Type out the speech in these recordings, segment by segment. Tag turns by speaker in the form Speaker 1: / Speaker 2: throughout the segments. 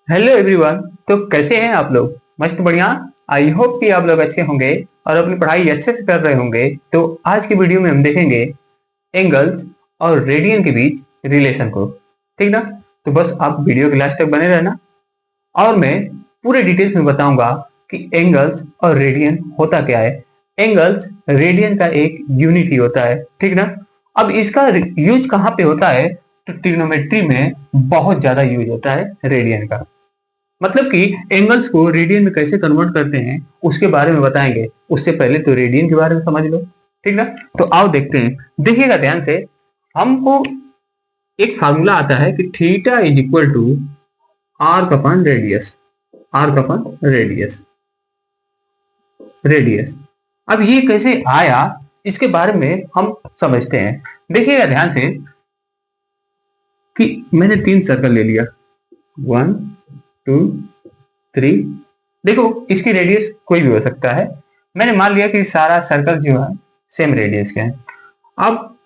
Speaker 1: Hello everyone. तो कैसे हैं आप लोग? मस्त बढ़िया। आई होप कि आप लोग अच्छे होंगे और अपनी पढ़ाई अच्छे से कर रहे होंगे। तो आज की वीडियो में हम देखेंगे एंगल्स और रेडियन के बीच रिलेशन को। ठीक ना? तो बस आप वीडियो के लास्ट तक बने रहना और मैं पूरे डिटेल्स में बताऊंगा कि एंगल्स और रेडियन होता क्या है। एंगल्स रेडियन का एक यूनिट ही होता है। ठीक ना? अब इसका यूज कहाँ पे होता है? तो ट्रिग्नोमेट्री में बहुत ज्यादा यूज होता है रेडियन का। मतलब कि एंगल्स को रेडियन में कैसे कन्वर्ट करते हैं उसके बारे में बताएंगे। उससे पहले तो रेडियन के बारे में समझ लो। ठीक ना? तो आओ देखते हैं। देखिएगा ध्यान से। हमको एक फार्मूला आता है कि theta is equal to arc upon radius. Arc upon radius. Radius. अब ये कैसे आया इसके बारे में हम समझते हैं। देखिएगा ध्यान से कि मैंने 3 सर्कल ले लिया। 1 2 3। देखो इसकी रेडियस कोई भी हो सकता है। मैंने मान लिया कि सारा सर्कल जो है सेम रेडियस के हैं। अब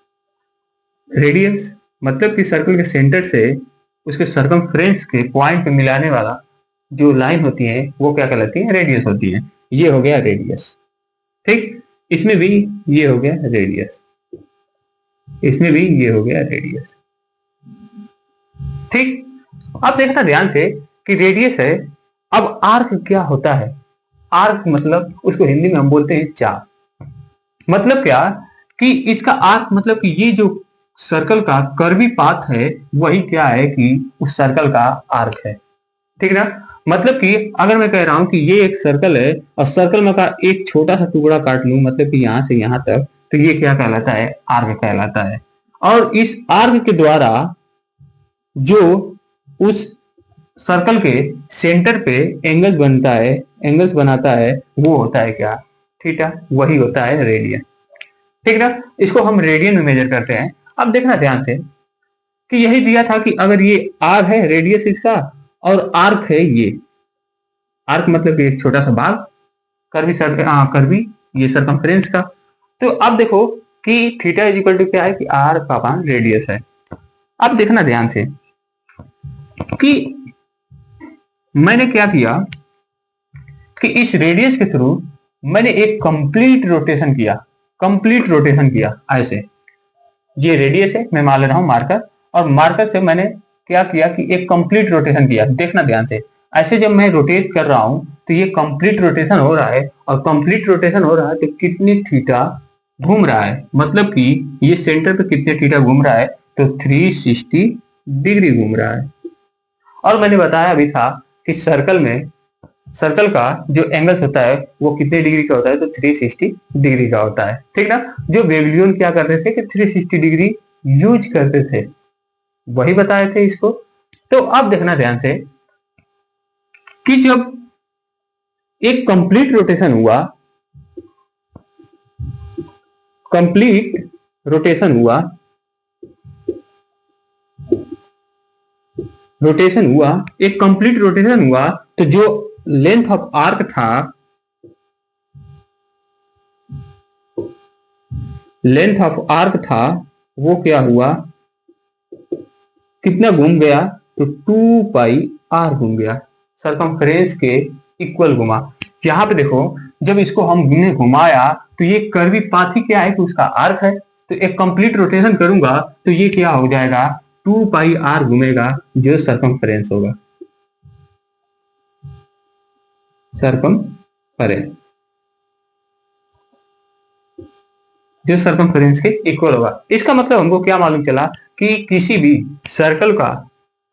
Speaker 1: रेडियस मतलब कि सर्कल के सेंटर से उसके सरकमफ्रेंस के पॉइंट पे मिलाने वाला जो लाइन होती है वो क्या कहलाती है? रेडियस होती है। ये हो गया रेडियस। ठीक। इसमें भी ये हो गया रेडियस। इसमें भी ये हो गया रेडियस। ठीक। अब देखना ध्यान से कि रेडियस है। अब आर्क क्या होता है? आर्क मतलब उसको हिंदी में हम बोलते हैं चाप। मतलब क्या कि इसका आर्क मतलब कि ये जो सर्कल का कर्वी पाथ है वही क्या है कि उस सर्कल का आर्क है। ठीक ना? मतलब कि अगर मैं कह रहा हूं कि ये एक सर्कल है और सर्कल में का एक छोटा सा टुकड़ा काट लूं मतलब कि यहां से यहां तक, तो ये क्या कहलाता है? आर्क कहलाता है। और इस आर्क के द्वारा जो उस सर्कल के सेंटर पे एंगल्स बनता है, एंगल्स बनाता है, वो होता है क्या? थीटा। वही होता है रेडियन। ठीक ना? इसको हम रेडियन में मेजर करते हैं। अब देखना ध्यान से कि यही दिया था कि अगर ये आर है रेडियस इसका और आर्क है ये। आर्क मतलब कि एक छोटा सा भाग, कर्वी कर्वी ये सरकमफ्रेंस का। तो अब देखो कि थीटा इज इक्वल टू क्या है कि आर का अपान रेडियस है। अब देखना ध्यान से कि मैंने क्या किया कि इस रेडियस के थ्रू मैंने एक कंप्लीट रोटेशन किया। कंप्लीट रोटेशन किया ऐसे। ये रेडियस है, मैं मान ले रहा हूं मार्कर, और मार्कर से मैंने क्या किया कि एक कंप्लीट रोटेशन किया। देखना ध्यान से। ऐसे जब मैं रोटेट कर रहा हूं तो ये कंप्लीट रोटेशन हो रहा है, और कंप्लीट रोटेशन हो रहा है तो कितनी थीटा घूम रहा है, मतलब कि ये सेंटर पे कितने थीटा घूम रहा है? तो 360 डिग्री घूम रहा है। और मैंने बताया भी था कि सर्कल का जो एंगल्स होता है वो कितने डिग्री का होता है? तो 360 डिग्री का होता है। ठीक ना? जो बेवलियन क्या करते थे कि 360 डिग्री यूज करते थे, वही बताए थे इसको। तो अब देखना ध्यान से कि जब एक कंप्लीट रोटेशन हुआ, कंप्लीट रोटेशन हुआ, रोटेशन हुआ, एक कंप्लीट रोटेशन हुआ, तो जो लेंथ ऑफ आर्क था, लेंथ ऑफ आर्क था, वो क्या हुआ? कितना घूम गया? तो 2 पाई आर घूम गया। सरकमफ्रेंस के इक्वल घुमा। यहां पे देखो, जब इसको हमने घुमाया तो ये कर्वी पाथ ही क्या है कि उसका आर्क है। तो एक कंप्लीट रोटेशन करूंगा तो ये क्या हो जाएगा? 2 पाई आर घूमेगा, जो सरकमफ्रेंस होगा। सरकमफ्रेंस जो सरकमफ्रेंस के इक्वल होगा। इसका मतलब हमको क्या मालूम चला कि किसी भी सर्कल का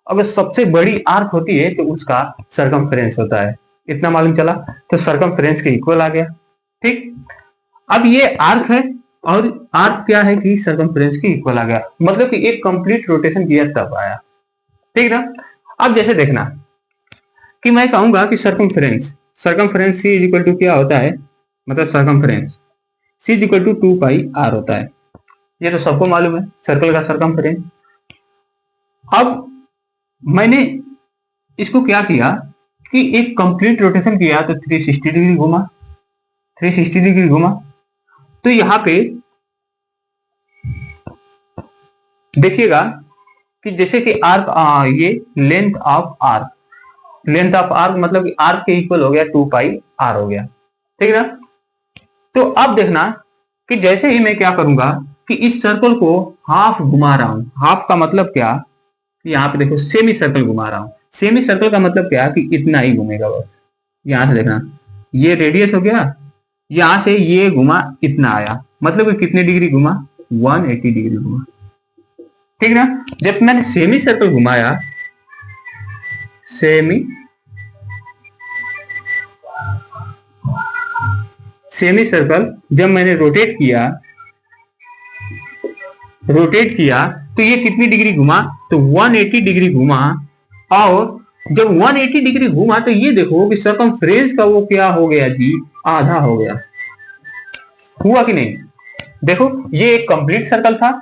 Speaker 1: अगर सबसे बड़ी आर्क होती है तो उसका सरकमफ्रेंस होता है। इतना मालूम चला। तो सरकमफ्रेंस के इक्वल आ गया। ठीक। अब ये आर्क है और आर्क क्या है कि सरकमफ्रेंस के इक्वल आ गया, मतलब कि एक कंप्लीट रोटेशन किया तब आया। ठीक ना? अब जैसे देखना कि मैं कहूंगा कि circumference circumference C is equal to क्या होता है? मतलब circumference C is equal to 2 pi r होता है। ये तो सबको मालूम है सर्कल का सरकमफ्रेंस। अब मैंने इसको क्या किया कि एक कंप्लीट रोटेशन किया तो 360 डिग्री घुमा। 360 डिग्री घुमा। तो यहां पे देखिएगा कि जैसे कि आर्क, ये length of arc, length of arc मतलब आर्क के इक्वल हो गया 2 पाई आर हो गया, ठीक है ना। तो अब देखना कि जैसे ही मैं क्या करूंगा कि इस सर्कल को हाफ घुमा रहा हूं, हाफ का मतलब क्या, यहाँ पे देखो सेमी सर्कल घुमा रहा हूं, सेमी सर्कल का मतलब क्या कि इतना ही घूमेगा बस। यहां से देखना ये रेडियस हो गया, यहां से ये घुमा इतना आया, मतलब कि कितने डिग्री घुमा, 180 डिग्री घुमा, ठीक ना। जब मैंने सेमी सर्कल घुमाया, सेमी सेमी सर्कल जब मैंने रोटेट किया तो ये कितनी डिग्री घुमा, तो 180 डिग्री घुमा। और जब 180 डिग्री घुमा तो ये देखो कि सर्कमफ्रेंस का वो क्या हो गया जी, आधा हो गया, हुआ कि नहीं। देखो ये एक कंप्लीट सर्कल था,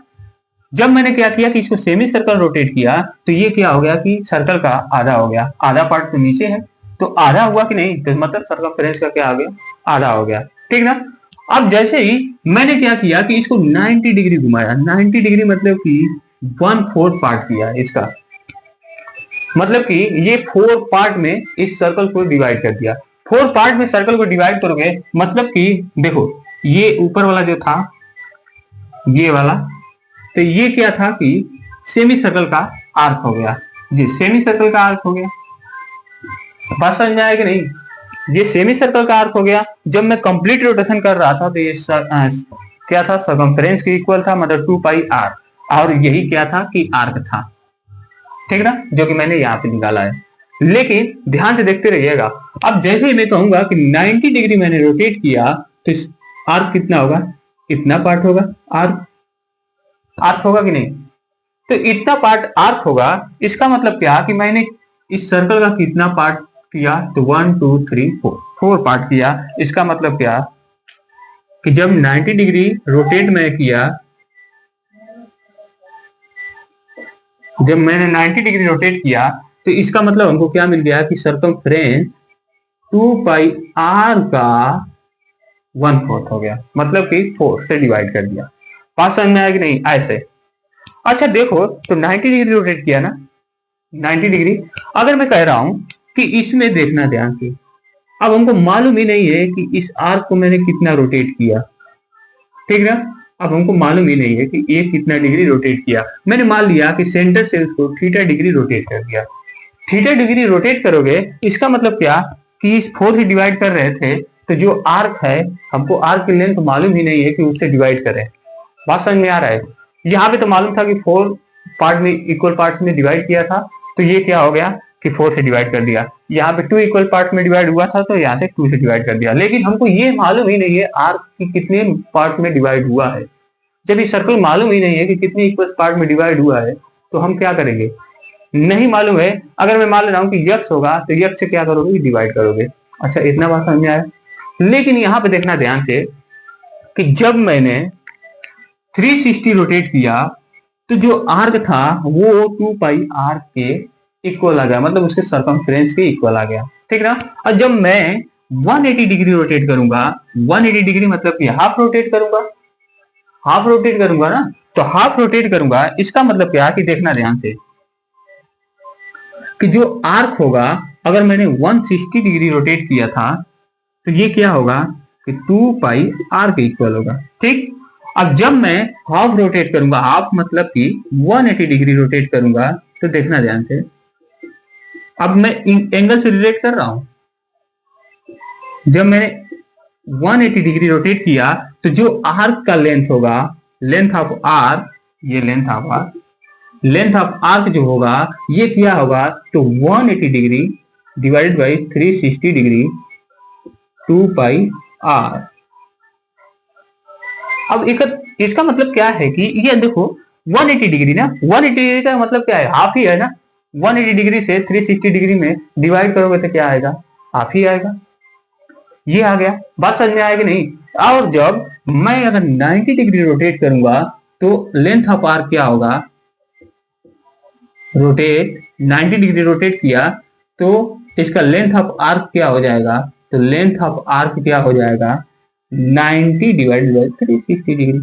Speaker 1: जब मैंने क्या किया कि इसको सेमी सर्कल रोटेट किया तो ये क्या हो गया कि सर्कल का आधा हो गया, आधा पार्ट तो नीचे है तो आधा हुआ कि नहीं, तो मतलब सर्कमफ्रेंस का क्या आ गया, आधा हो गया, ठीक ना। अब जैसे ही मैंने क्या किया कि इसको 90 डिग्री घुमाया, 90 डिग्री मतलब कि 1/4 पार्ट किया इसका, मतलब कि ये 4 पार्ट में इस सर्कल को डिवाइड कर दिया। 4 पार्ट में सर्कल को डिवाइड करोगे मतलब कि देखो ये ऊपर वाला जो था ये वाला, तो ये क्या था कि सेमी सर्कल का आर्क हो गया जी, सेमी सर्कल का आर्क हो गया, बात समझ में आया कि नहीं। ये सेमी सर्कल का आर्क हो गया। जब मैं कंप्लीट रोटेशन कर रहा था तो ये क्या था, सर्कमफ्रेंस के इक्वल था, मतलब 2 पाई आर, और यही क्या था कि आर्क था, ठीक ना, जो कि मैंने यहाँ पे निकाला है। लेकिन ध्यान से देखते रहिएगा, अब जैसे ही मैं कहूंगा कि 90 डिग्री मैंने रोटेट किया तो इस आर्क कितना होगा, इतना पार्ट होगा, आर्क आर्क होगा कि नहीं। तो इतना पार्ट आर्क होगा, इसका मतलब क्या कि मैंने इस सर्कल का कितना पार्ट किया, तो 1 2 3 4 पार्ट किया। इसका मतलब क्या कि जब 90 डिग्री रोटेट मैं किया, जब मैंने 90 डिग्री रोटेट किया तो इसका मतलब हमको क्या मिल गया कि सर्कमफ्रेंस 2 पाई आर का 1/4 हो गया, मतलब कि 4 से डिवाइड कर दिया। बात समझ में आया कि नहीं, ऐसे। अच्छा देखो तो 90 डिग्री रोटेट किया ना, 90 डिग्री, अगर मैं कह रहा हूं कि इसमें देखना ध्यान से, अब हमको मालूम ही नहीं है कि इस आर्क को मैंने कितना रोटेट किया, ठीक ना। अब हमको मालूम ही नहीं है कि ये कितना डिग्री रोटेट किया, मैंने मान लिया कि सेंटर से उसको थीटा डिग्री रोटेट कर दिया। थीटा डिग्री रोटेट करोगे इसका मतलब क्या कि इस 4 से डिवाइड कर रहे थे, तो जो आर्क है हमको आर्क की लेंथ मालूम ही नहीं है कि उससे डिवाइड करें। बात समझ में आ रहा है। यहाँ पे तो मालूम था कि 4 पार्ट में इक्वल पार्ट में डिवाइड किया था, तो ये क्या हो गया कि 4 से डिवाइड कर दिया। यहाँ पे 2 इक्वल पार्ट में डिवाइड हुआ था तो यहाँ से 2 से डिवाइड कर दिया, लेकिन हमको ये मालूम ही नहीं है आर्क की कितने पार्ट में डिवाइड हुआ है। जब ये सर्कल मालूम ही नहीं है कि कितने इक्वल पार्ट में डिवाइड हुआ है तो हम क्या करेंगे, नहीं मालूम है। अगर मैं मान ले रहा हूँ कि यक्स होगा तो यक्स से क्या करोगे, डिवाइड करोगे। अच्छा इतना बात समझ में आया। लेकिन यहाँ पे देखना ध्यान से कि जब मैंने 360 रोटेट किया तो जो आर्क था वो 2 पाई आर्क के इक्वल आ गया, मतलब उसके सर्कमफ्रेंस के इक्वल आ गया, ठीक ना। और जब मैं 180 डिग्री रोटेट करूंगा, 180 डिग्री मतलब कि हाफ रोटेट करूंगा, हाफ रोटेट करूंगा ना, तो हाफ रोटेट करूंगा इसका मतलब क्या कि देखना ध्यान से कि जो आर्क होगा, अगर मैंने 160 डिग्री रोटेट किया था तो ये क्या होगा कि 2 पाई आर के इक्वल होगा, ठीक। अब जब मैं हाफ रोटेट करूंगा, हाफ मतलब कि 180 डिग्री रोटेट करूंगा, तो देखना ध्यान से, अब मैं एंगल से रिलेट कर रहा हूं। जब मैंने 180 डिग्री रोटेट किया तो जो आर्क का लेंथ होगा, लेंथ ऑफ आर्क, ये length of arc, length of arc जो होगा ये क्या होगा, तो 180 degree divided by 360 degree 2 pi r. अब एक इसका मतलब क्या है कि ये देखो 180 डिग्री ना, 180 डिग्री का मतलब क्या है, हाफ ही है ना। 180 डिग्री से 360 डिग्री में डिवाइड करोगे तो क्या आएगा, हाफ ही आएगा। ये आ गया, बात समझ में आएगी नहीं। और जब मैं अगर 90 डिग्री रोटेट करूंगा तो लेंथ ऑफ आर्क क्या होगा, रोटेट 90 डिग्री रोटेट किया तो इसका लेंथ ऑफ आर्क क्या हो जाएगा, तो लेंथ ऑफ आर्क क्या हो जाएगा 90 divided by 360 degree,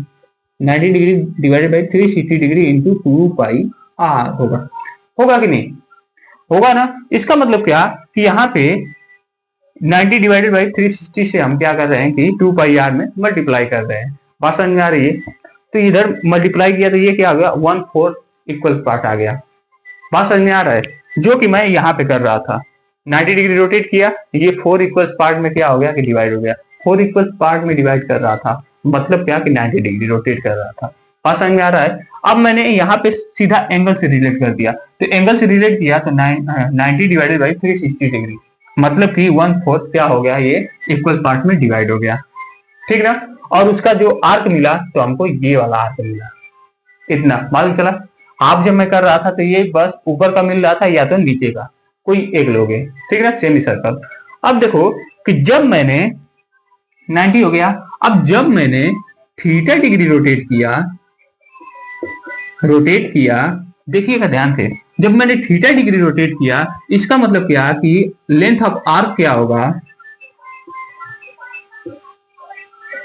Speaker 1: 90 degree divided by 360 degree into 2 pi r होगा, होगा कि नहीं, होगा ना। इसका मतलब क्या कि यहाँ पे 90 डिवाइडेड बाई 360 से हम क्या कर रहे हैं कि 2 पाई आर में मल्टीप्लाई कर रहे हैं। बात समझ में आ रही है। तो इधर मल्टीप्लाई किया तो ये क्या आ गया 1/4 इक्वल पार्ट आ गया। बात समझ में आ रहा है, जो कि मैं यहाँ पे कर रहा था। 90 डिग्री रोटेट किया, ये 4 इक्वल पार्ट में क्या हो गया कि डिवाइड हो गया। 4 इक्वल पार्ट में डिवाइड कर रहा था, मतलब क्या कि 90 डिग्री रोटेट कर रहा था। बात समझ में आ रहा है। अब मैंने यहाँ पे सीधा एंगल से रिलेट कर दिया, तो एंगल से रिलेट किया तो 90 डिवाइडेड बाई 360 डिग्री, मतलब कि 1/4 क्या हो गया, ये इक्वल पार्ट में डिवाइड हो गया। ठीक ना। और उसका जो आर्क मिला तो हमको ये वाला आर्क मिला, इतना मालूम चला। आप जब मैं कर रहा था तो ये बस ऊपर का मिल रहा था या तो नीचे का, कोई एक लोगे। ठीक ना, सेमी सर्कल। अब देखो कि जब मैंने 90 हो गया, अब जब मैंने थीटा डिग्री रोटेट किया, देखिएगा ध्यान से, जब मैंने थीटा डिग्री रोटेट किया, इसका मतलब क्या कि लेंथ ऑफ आर्क क्या होगा,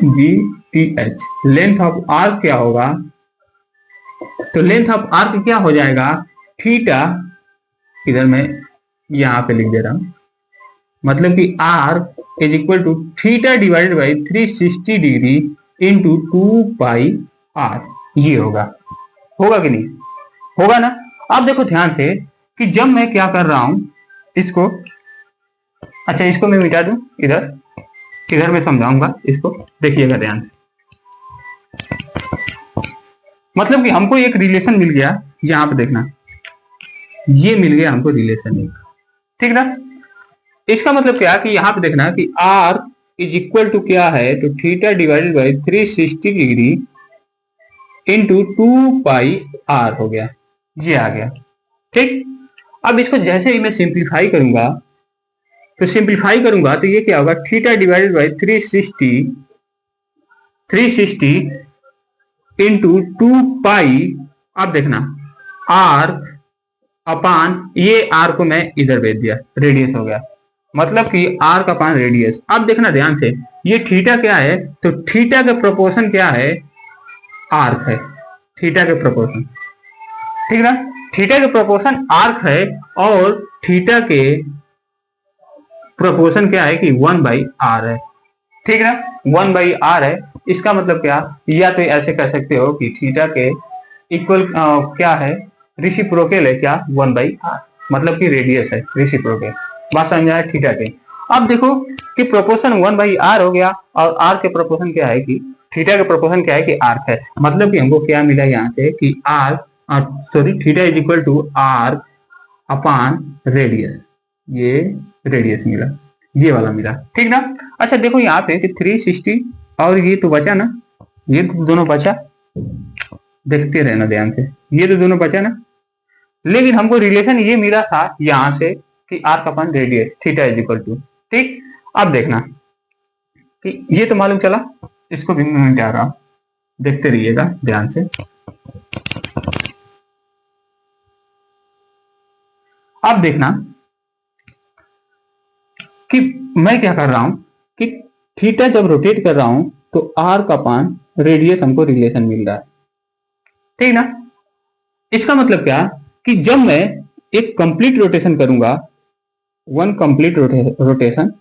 Speaker 1: G T H, length of arc क्या होगा। तो लेंथ ऑफ आर्क क्या हो जाएगा, थीटा, इधर मैं यहां पे लिख दे रहा हूं, मतलब कि arc is equal to theta divided by 360 degree into 2 pi r, ये होगा। होगा कि नहीं, होगा ना। अब देखो ध्यान से कि जब मैं क्या कर रहा हूं इसको, अच्छा इसको मैं मिटा दूं, इधर मैं समझाऊंगा इसको, देखिएगा ध्यान से। मतलब कि हमको एक रिलेशन मिल गया, यहां पे देखना, ये मिल गया हमको रिलेशन एक, ठीक ना। इसका मतलब क्या कि यहां पे देखना कि आर इज इक्वल टू क्या है, तो theta divided by 360 degree into 2 pi r हो गया, ये आ गया। ठीक। अब इसको जैसे ही मैं सिंप्लीफाई करूंगा तो ये क्या होगा, थीटा डिवाइडेड बाई 360 इंटू 2 पाई, अब देखना आर अपान, ये आर को मैं इधर भेज दिया, रेडियस हो गया, मतलब कि आर का अपान रेडियस। अब देखना ध्यान से, ये थीटा क्या है, तो थीटा का प्रोपोर्शन क्या है, आर्क है, थीटा के प्रोपोर्शन, ठीक ना। थीटा के प्रोपोर्शन आर्क है, और थीटा के प्रोपोर्शन क्या है कि 1/r है, ठीक ना, 1/r है। इसका मतलब क्या, या तो ऐसे कह सकते हो कि थीटा के इक्वल क्या है, रेसिप्रोकल है क्या, 1/r, मतलब कि रेडियस है, रेसिप्रोकल। बात समझ आया थीटा के। अब देखो कि प्रोपोर्शन 1/r हो गया, और r के प्रोपोर्शन क्या है कि थीटा के प्रोपोर्शन क्या है कि आर्क है, मतलब कि हमको क्या मिला यहाँ से कि theta is equal to arc upon radius, ये रेडियस मिला, ये वाला मिला, ठीक ना। अच्छा देखो यहाँ पे कि 360 और ये तो बचा ना, ये तो दोनों बचा, देखते रहना ध्यान से, ये तो दोनों बचा ना। लेकिन हमको रिलेशन ये मिला था यहां से कि arc upon radius theta is equal to, ठीक। अब देखना कि ये तो मालूम चला, इसको भी मैं मिटा रहा हूं, देखते रहिएगा ध्यान से। अब देखना कि मैं क्या कर रहा हूं कि थीटा जब रोटेट कर रहा हूं तो आर्क अपान रेडियस हमको रिलेशन मिल रहा है, ठीक ना। इसका मतलब क्या कि जब मैं एक कंप्लीट रोटेशन करूंगा, one complete rotation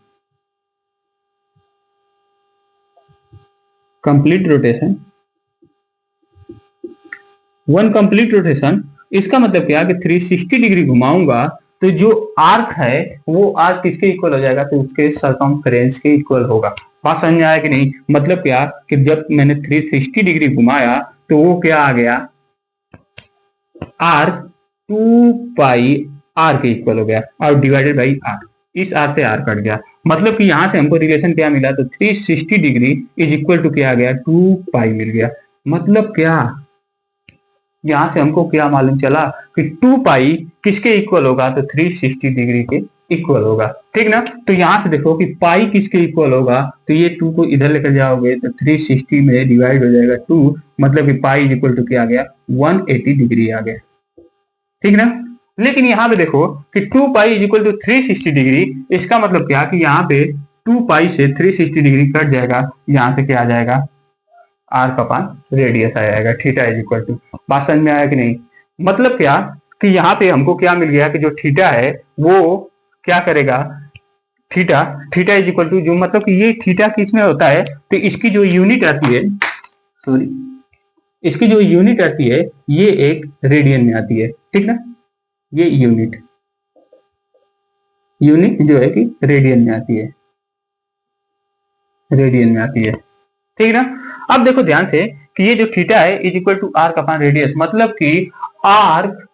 Speaker 1: one complete rotation, इसका मतलब क्या कि 360 डिग्री घुमाऊंगा तो जो आर्क है वो आर्क किसके इक्वल हो जाएगा, तो उसके सरकमफ्रेंस के इक्वल होगा। बात समझ में आया कि नहीं। मतलब क्या कि जब मैंने 360 डिग्री घुमाया तो वो क्या आ गया, आर्क 2 पाई आर के इक्वल हो गया, और डिवाइडेड बाई आर, इस आर से आर कट गया। मतलब कि यहां से हमको रिलेशन क्या मिला, तो 360 डिग्री इज इक्वल टू क्या आ गया, 2 पाई मिल गया। मतलब क्या, यहां से हमको क्या मालूम चला कि 2 पाई किसके इक्वल होगा, तो 360 डिग्री के इक्वल होगा, ठीक ना। तो यहां से देखो कि पाई किसके इक्वल होगा, तो ये 2 को इधर लेकर जाओगे तो 360 में डिवाइड हो जाएगा 2, मतलब कि पाई इज इक्वल टू क्या आ गया, 180 डिग्री आ गया, ठीक ना। लेकिन यहाँ पे देखो कि 2 pi is equal to 360 degree, इसका मतलब क्या कि यहाँ पे 2 पाई से 360 डिग्री कट जाएगा, यहाँ से क्या आ जाएगा, आर्क अपान रेडियस आ जाएगा, थीटा इज इक्वल टू। बात समझ में आया कि नहीं। मतलब क्या कि यहाँ पे हमको क्या मिल गया कि जो थीटा है वो क्या करेगा, theta theta is equal to, जो मतलब कि ये थीटा किसमें होता है, तो इसकी जो यूनिट आती है, सॉरी, इसकी जो यूनिट आती है ये एक रेडियन में आती है, ठीक ना। ये यूनिट जो है कि रेडियन में आती है, रेडियन में आती है, ठीक ना। अब देखो ध्यान से कि ये जो थीटा है is equal to arc upon radius, मतलब कि आर्क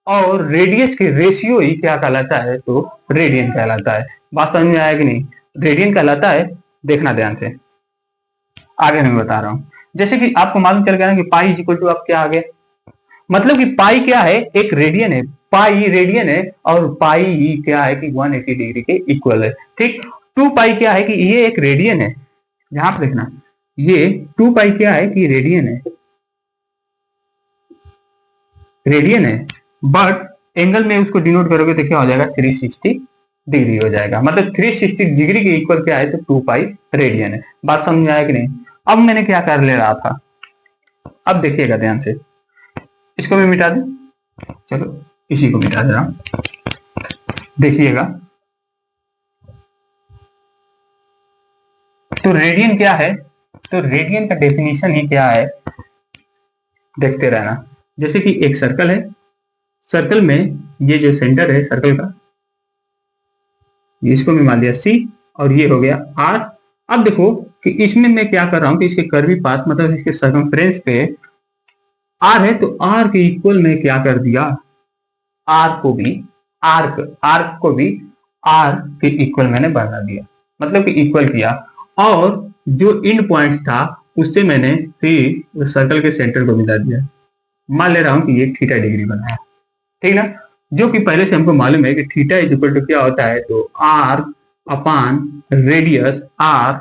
Speaker 1: और रेडियस के रेशियो ही क्या कहलाता है, तो रेडियन कहलाता है। बात समझ में आया कि नहीं, रेडियन कहलाता है। देखना ध्यान से, आगे मैं बता रहा हूं। जैसे कि आपको मालूम चल गया ना कि पाई इज इक्वल टू, अब क्या आ गया, मतलब कि पाई क्या है, एक रेडियन है, पाई रेडियन है, और पाई क्या है कि 180 डिग्री के इक्वल है, ठीक। 2 पाई क्या है कि ये एक रेडियन है, यहां पर देखना, ये 2 पाई क्या है कि रेडियन है, रेडियन है, बट एंगल में उसको डिनोट करोगे तो क्या हो जाएगा, 360 डिग्री हो जाएगा, मतलब 360 डिग्री के इक्वल क्या है, तो 2 पाई रेडियन है। बात समझ में आया कि नहीं। अब मैंने क्या कर ले रहा था, अब देखिएगा ध्यान से, इसको मैं मिटा दूं, चलो इसी को मिटा दे रहा हूं, देखिएगा। तो रेडियन क्या है, तो रेडियन का डेफिनेशन ही क्या है, देखते रहना। जैसे कि एक सर्कल है, सर्कल में ये जो सेंटर है सर्कल का, इसको मैं मान लिया C, और ये हो गया R। अब देखो कि इसमें मैं क्या कर रहा हूं कि इसके कर्वी पाथ, मतलब इसके सर्कमफ्रेंस पे R है, तो R के इक्वल में क्या कर दिया, R को भी R के इक्वल मैंने बना दिया, मतलब कि इक्वल किया, और जो इंड पॉइंट था उससे मैंने फिर सर्कल के सेंटर को मिला दिया। मान ले रहा हूं कि ये थीटा डिग्री बनाया, ठीक ना, जो कि पहले से हमको मालूम है कि थीटा इज इक्वल टू क्या होता है, तो आर अपान रेडियस आर।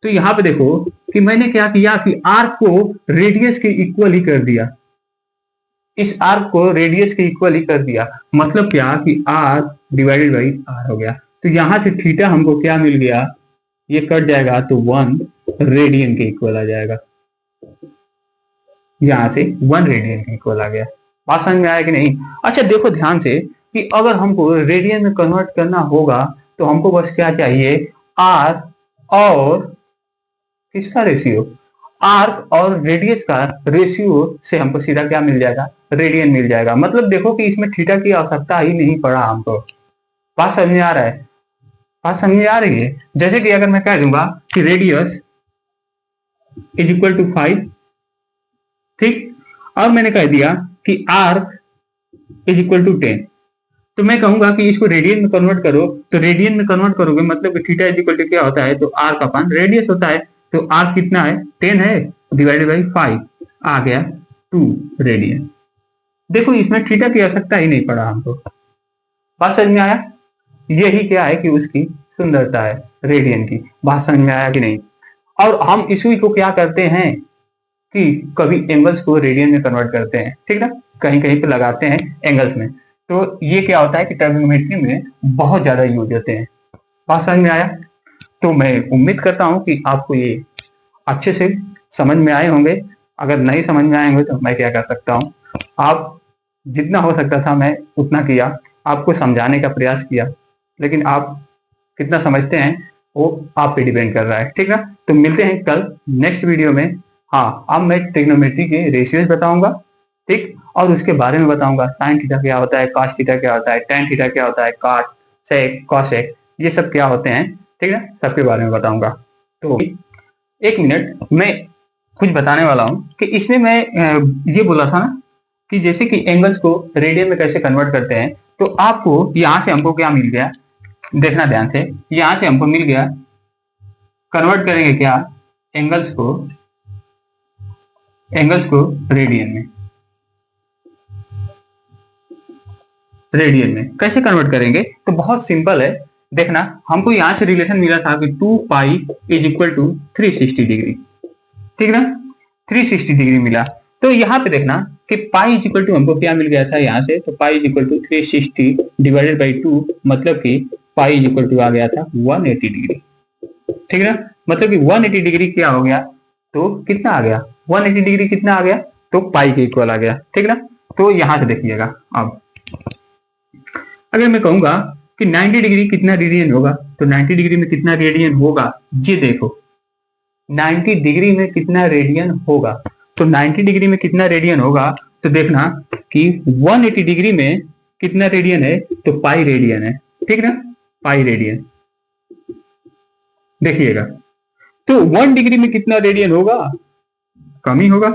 Speaker 1: तो यहाँ पे देखो कि मैंने क्या किया कि आर को रेडियस के इक्वल ही कर दिया, इस आर को रेडियस के इक्वल ही कर दिया, मतलब क्या कि आर डिवाइडेड बाई आर हो गया। तो यहां से थीटा हमको क्या मिल गया, ये कट जाएगा तो 1 रेडियन के इक्वल आ जाएगा, यहां से 1 रेडियन के इक्वल आ गया। बात समझ में आया कि नहीं। अच्छा देखो ध्यान से कि अगर हमको रेडियन में कन्वर्ट करना होगा तो हमको बस क्या चाहिए, आर और किसका रेशियो, आर्क और रेडियस का रेशियो से हमको सीधा क्या मिल जाएगा, रेडियन मिल जाएगा। मतलब देखो कि इसमें थीटा की आवश्यकता ही नहीं पड़ा हमको। बात समझ में आ रहा है, बात समझ में आ रही है। जैसे कि अगर मैं कह दूंगा कि रेडियस इज इक्वल टू 5, ठीक, और मैंने कह दिया कि आर्क इज इक्वल टू 10, तो मैं कहूंगा कि इसको रेडियन में कन्वर्ट करो, तो रेडियन में कन्वर्ट करोगे मतलब कि थीटा इज इक्वल टू क्या होता है, तो आर्क अपॉन रेडियस होता है। तो आर्क कितना है, 10 है, डिवाइडेड बाई 5 आ गया 2 रेडियन। देखो इसमें थीटा की आवश्यकता ही नहीं पड़ा हमको। बात समझ में आया, यही क्या है कि उसकी सुंदरता है रेडियन की। बात समझ में आया कि नहीं। और हम इसी को क्या करते हैं कि कभी एंगल्स को रेडियन में कन्वर्ट करते हैं, ठीक ना, कहीं कहीं पे लगाते हैं एंगल्स में। तो ये क्या होता है कि ट्रिग्नोमेट्री में बहुत ज्यादा यूज होते हैं। बात समझ में आया। तो मैं उम्मीद करता हूं कि आपको ये अच्छे से समझ में आए होंगे। अगर नहीं समझ में आए होंगे तो मैं क्या कर सकता हूं, आप जितना हो सकता था मैं उतना किया, आपको समझाने का प्रयास किया, लेकिन आप कितना समझते हैं वो आप पे डिपेंड कर रहा है, ठीक ना। तो मिलते हैं कल नेक्स्ट वीडियो में। हाँ, अब मैं ट्रिग्नोमेट्री के रेशियोज बताऊंगा, ठीक, और उसके बारे में बताऊंगा साइन थीटा क्या होता है, कॉस थीटा क्या होता है, टेन थीटा क्या होता है, कॉट सेक कॉसेक ये सब क्या होते हैं, ठीक है, सबके बारे में बताऊंगा। तो एक मिनट, मैं कुछ बताने वाला हूं कि इसमें मैं ये बोला था ना कि जैसे कि एंगल्स को रेडियन में कैसे कन्वर्ट करते हैं। तो आपको यहां से हमको क्या मिल गया, देखना ध्यान से, यहां से हमको मिल गया, कन्वर्ट करेंगे क्या एंगल्स को रेडियन में, रेडियन में कैसे कन्वर्ट करेंगे, तो बहुत सिंपल है। देखना, हमको यहां से रिलेशन मिला था कि 2 pi is equal to 360 degree, ठीक ना, 360 डिग्री मिला। तो यहाँ पे देखना कि पाई इज इक्वल टू हमको क्या मिल गया था यहाँ से, तो pi is equal to 360 divided by 2, मतलब कि पाई इज इक्वल टू आ गया था 180 डिग्री, ठीक ना। मतलब कि 180 डिग्री क्या हो गया, तो कितना आ गया, 180 डिग्री कितना आ गया, तो पाई के इक्वल आ गया, ठीक ना। तो यहां से देखिएगा, अब अगर मैं कहूंगा कि 90 डिग्री कितना रेडियन होगा, तो 90 डिग्री में कितना रेडियन होगा, ये देखो 90 डिग्री में कितना रेडियन होगा। तो 90 डिग्री में कितना रेडियन होगा, तो देखना कि 180 डिग्री में कितना रेडियन है, तो पाई रेडियन है, ठीक ना, पाई रेडियन। देखिएगा तो 1 डिग्री में कितना रेडियन होगा, कम ही होगा।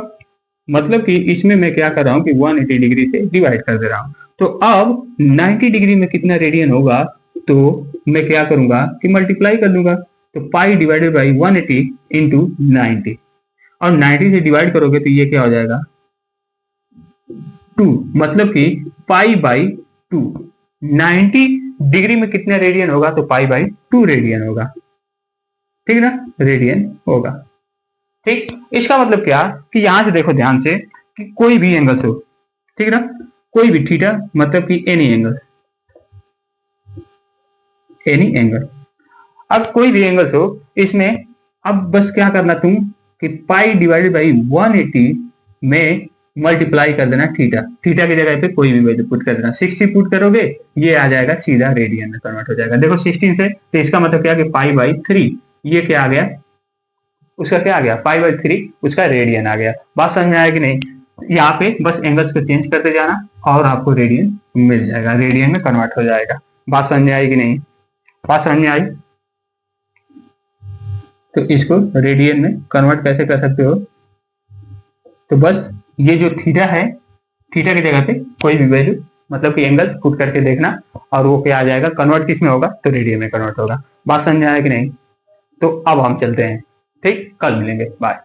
Speaker 1: मतलब कि इसमें मैं क्या कर रहा हूं कि 180 डिग्री से डिवाइड कर दे रहा हूं। तो अब 90 डिग्री में कितना रेडियन होगा, तो मैं क्या करूंगा कि मल्टीप्लाई कर दूंगा। तो पाई डिवाइडेड बाई 180 इंटू 90, और 90 से डिवाइड करोगे तो ये क्या हो जाएगा 2, मतलब कि पाई बाई 2। 90 डिग्री में कितना रेडियन होगा, तो पाई बाई 2 रेडियन होगा, ठीक ना, रेडियन होगा। ठीक, इसका मतलब क्या कि यहां से देखो ध्यान से कि कोई भी एंगल हो, ठीक ना, कोई भी थीटा मतलब कि एनी एंगल, एनी एंगल। अब कोई भी एंगल हो इसमें, अब बस क्या करना तुम कि पाई डिवाइडेड बाई 180 में मल्टीप्लाई कर देना थीटा, थीटा की जगह पे कोई भी वैल्यू पुट कर देना। 60 पुट करोगे ये आ जाएगा सीधा रेडियन में कन्वर्ट हो जाएगा। देखो 16 से, तो इसका मतलब क्या कि पाई बाई 3, ये क्या आ गया, उसका क्या आ गया, पाई बाई 3 उसका रेडियन आ गया। बात समझ में आया कि नहीं? यहाँ पे बस एंगल्स को चेंज करते जाना और आपको रेडियन मिल जाएगा, रेडियन में कन्वर्ट हो जाएगा। बात समझ में आई कि नहीं? बात समझ में आई? तो इसको रेडियन में कन्वर्ट कैसे कर सकते हो, तो बस ये जो थीटा है, थीटा की जगह पे कोई भी वैल्यू मतलब कि एंगल पुट करके देखना और वो क्या आ जाएगा, कन्वर्ट किस में होगा, तो रेडियन में कन्वर्ट होगा। बात समझ में आया कि नहीं? तो अब हम चलते हैं, ठीक, कल मिलेंगे, बाय।